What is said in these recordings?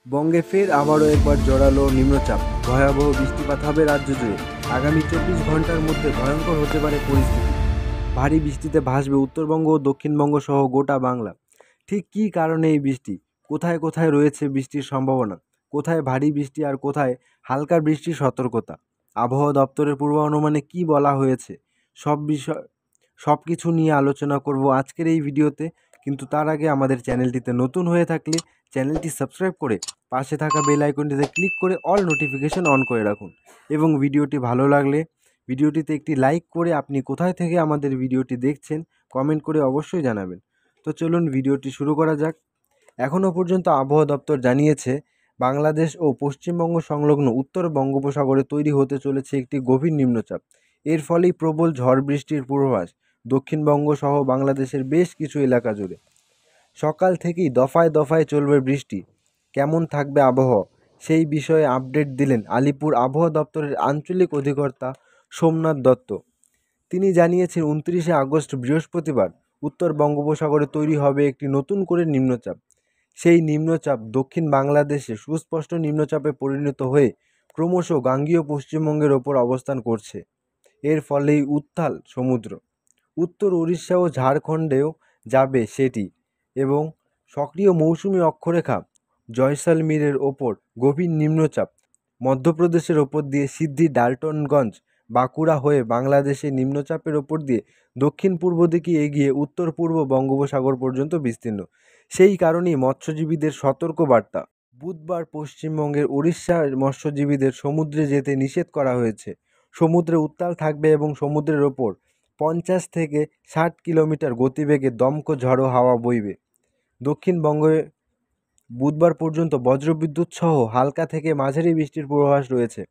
বঙ্গে ফের আবারও একবার জোরালো নিম্নচাপ, ভয়াবহ বৃষ্টিপাত হবে রাজ্য জুড়ে। আগামী 24 ঘন্টার মধ্যে ভয়ঙ্কর হতে পারে পরিস্থিতি। ভারী বৃষ্টিতে ভাসবে উত্তরবঙ্গ ও দক্ষিণবঙ্গ সহ গোটা বাংলা। ঠিক কী কারণে এই বৃষ্টি, কোথায় কোথায় রয়েছে বৃষ্টির সম্ভাবনা, কোথায় ভারী বৃষ্টি আর কোথায় হালকা বৃষ্টির সতর্কতা, আবহাওয়া দপ্তরের পূর্বানুমানে কী বলা হয়েছে, সব কিছু নিয়ে আলোচনা করব আজকের এই ভিডিওতে। কিন্তু তার আগে আমাদের চ্যানেলটিতে নতুন হয়ে থাকলে চ্যানেলটি সাবস্ক্রাইব করে পাশে থাকা বেল আইকনটিতে ক্লিক করে অল নোটিফিকেশন অন করে রাখুন। এবং ভিডিওটি ভালো লাগলে ভিডিওটিতে একটি লাইক করে আপনি কোথায় থেকে আমাদের ভিডিওটি দেখছেন কমেন্ট করে অবশ্যই জানাবেন। তো চলুন ভিডিওটি শুরু করা যাক। এখনও পর্যন্ত আবহাওয়া দপ্তর জানিয়েছে, বাংলাদেশ ও পশ্চিমবঙ্গ সংলগ্ন উত্তর বঙ্গোপসাগরে তৈরি হতে চলেছে একটি গভীর নিম্নচাপ। এর ফলেই প্রবল ঝড় বৃষ্টির পূর্বাভাস দক্ষিণবঙ্গ সহ বাংলাদেশের বেশ কিছু এলাকা জুড়ে। সকাল থেকেই দফায় দফায় চলবে বৃষ্টি। কেমন থাকবে আবহাওয়া, সেই বিষয়ে আপডেট দিলেন আলিপুর আবহাওয়া দপ্তরের আঞ্চলিক অধিকর্তা সোমনাথ দত্ত। তিনি জানিয়েছেন, 29শে আগস্ট বৃহস্পতিবার উত্তর বঙ্গোপসাগরে তৈরি হবে একটি নতুন করে নিম্নচাপ। সেই নিম্নচাপ দক্ষিণ বাংলাদেশে সুস্পষ্ট নিম্নচাপে পরিণত হয়ে ক্রমশ গাঙ্গেয় পশ্চিমবঙ্গের ওপর অবস্থান করছে। এর ফলেই উত্তাল সমুদ্র। উত্তর উড়িষ্যা ও ঝাড়খণ্ডেও যাবে সেটি, এবং সক্রিয় মৌসুমি অক্ষরেখা জয়সলমীরের ওপর গভীর নিম্নচাপ মধ্যপ্রদেশের ওপর দিয়ে সিদ্ধি ডাল্টনগঞ্জ বাঁকুড়া হয়ে বাংলাদেশের নিম্নচাপের ওপর দিয়ে দক্ষিণ পূর্ব দিকে এগিয়ে উত্তর পূর্ব বঙ্গোপসাগর পর্যন্ত বিস্তীর্ণ। সেই কারণেই মৎস্যজীবীদের সতর্ক বার্তা। বুধবার পশ্চিমবঙ্গের উড়িষ্যার মৎস্যজীবীদের সমুদ্রে যেতে নিষেধ করা হয়েছে। সমুদ্রে উত্তাল থাকবে এবং সমুদ্রের ওপর 50 থেকে 60 কিলোমিটার গতিবেগে দমকা ঝড়ো হাওয়া বইবে। দক্ষিণবঙ্গে বুধবার পর্যন্ত বজ্রবিদ্যুৎ সহ হালকা থেকে মাঝারি বৃষ্টির পূর্বাভাস রয়েছে।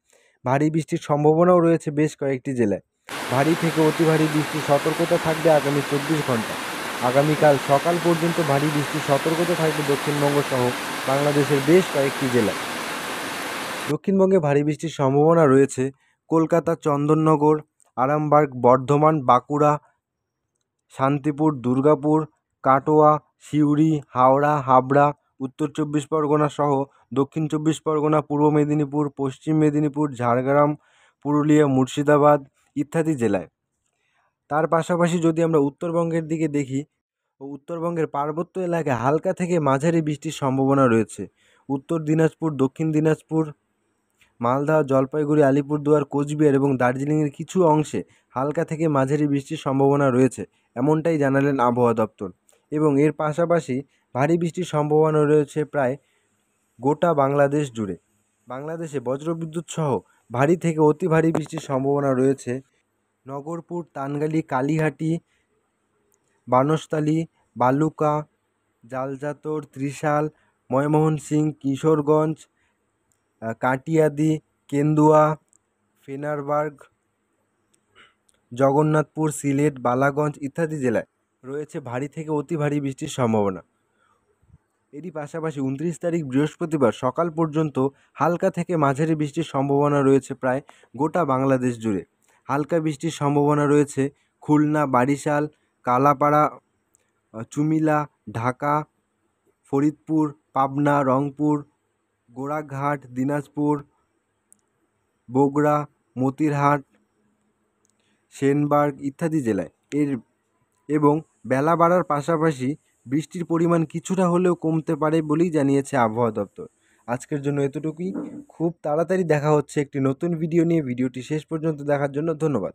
ভারী বৃষ্টির সম্ভাবনাও রয়েছে বেশ কয়েকটি জেলায়। ভারী থেকে অতি ভারী বৃষ্টির সতর্কতা থাকবে আগামী 24 ঘন্টা। আগামীকাল সকাল পর্যন্ত ভারী বৃষ্টির সতর্কতা থাকবে দক্ষিণবঙ্গ সহ বাংলাদেশের বেশ কয়েকটি জেলায়। দক্ষিণবঙ্গে ভারী বৃষ্টির সম্ভাবনা রয়েছে কলকাতা, চন্দননগর, আরামবাগ, বর্ধমান, বাঁকুড়া, শান্তিপুর, দুর্গাপুর, কাটোয়া, সিউড়ি, হাওড়া, হাবড়া, উত্তর 24 পরগনা সহ দক্ষিণ 24 পরগনা, পূর্ব মেদিনীপুর, পশ্চিম মেদিনীপুর, ঝাড়গ্রাম, পুরুলিয়া, মুর্শিদাবাদ ইত্যাদি জেলায়। তার পাশাপাশি যদি আমরা উত্তরবঙ্গের দিকে দেখি, উত্তরবঙ্গের পার্বত্য এলাকায় হালকা থেকে মাঝারি বৃষ্টির সম্ভাবনা রয়েছে। উত্তর দিনাজপুর, দক্ষিণ দিনাজপুর, মালদা, জলপাইগুড়ি, আলিপুরদুয়ার, কোচবিহার এবং দার্জিলিংয়ের কিছু অংশে হালকা থেকে মাঝারি বৃষ্টির সম্ভাবনা রয়েছে, এমনটাই জানালেন আবহাওয়া দপ্তর। এবং এর পাশাপাশি ভারী বৃষ্টির সম্ভাবনা রয়েছে প্রায় গোটা বাংলাদেশ জুড়ে। বাংলাদেশে বজ্রবিদ্যুৎ সহ ভারী থেকে অতি ভারী বৃষ্টির সম্ভাবনা রয়েছে নগরপুর, তানগালি, কালীহাটি, বানসতালি, বালুকা, জালজাতর, ত্রিশাল, ময়মনসিংহ, কিশোরগঞ্জ, কাটিয়াদি, কেন্দুয়া, ফেনারবার্গ, জগন্নাথপুর, সিলেট, বালাগঞ্জ ইত্যাদি জেলায় রয়েছে ভারী থেকে অতি ভারী বৃষ্টির সম্ভাবনা। এরই পাশাপাশি 29 তারিখ বৃহস্পতিবার সকাল পর্যন্ত হালকা থেকে মাঝারি বৃষ্টির সম্ভাবনা রয়েছে প্রায় গোটা বাংলাদেশ জুড়ে। হালকা বৃষ্টির সম্ভাবনা রয়েছে খুলনা, বারিশাল, কালাপাড়া, চুমিলা, ঢাকা, ফরিদপুর, পাবনা, রংপুর, গোড়াঘাট, দিনাজপুর, বগুড়া, মতিরহাট, সেনবার্গ ইত্যাদি জেলায়। এবং বেলা বাড়ার পাশাপাশি বৃষ্টির পরিমাণ কিছুটা হলেও কমতে পারে বলেই জানিয়েছে আবহাওয়া দপ্তর। আজকের জন্য এতটুকুই। খুব তাড়াতাড়ি দেখা হচ্ছে একটি নতুন ভিডিও নিয়ে। ভিডিওটি শেষ পর্যন্ত দেখার জন্য ধন্যবাদ।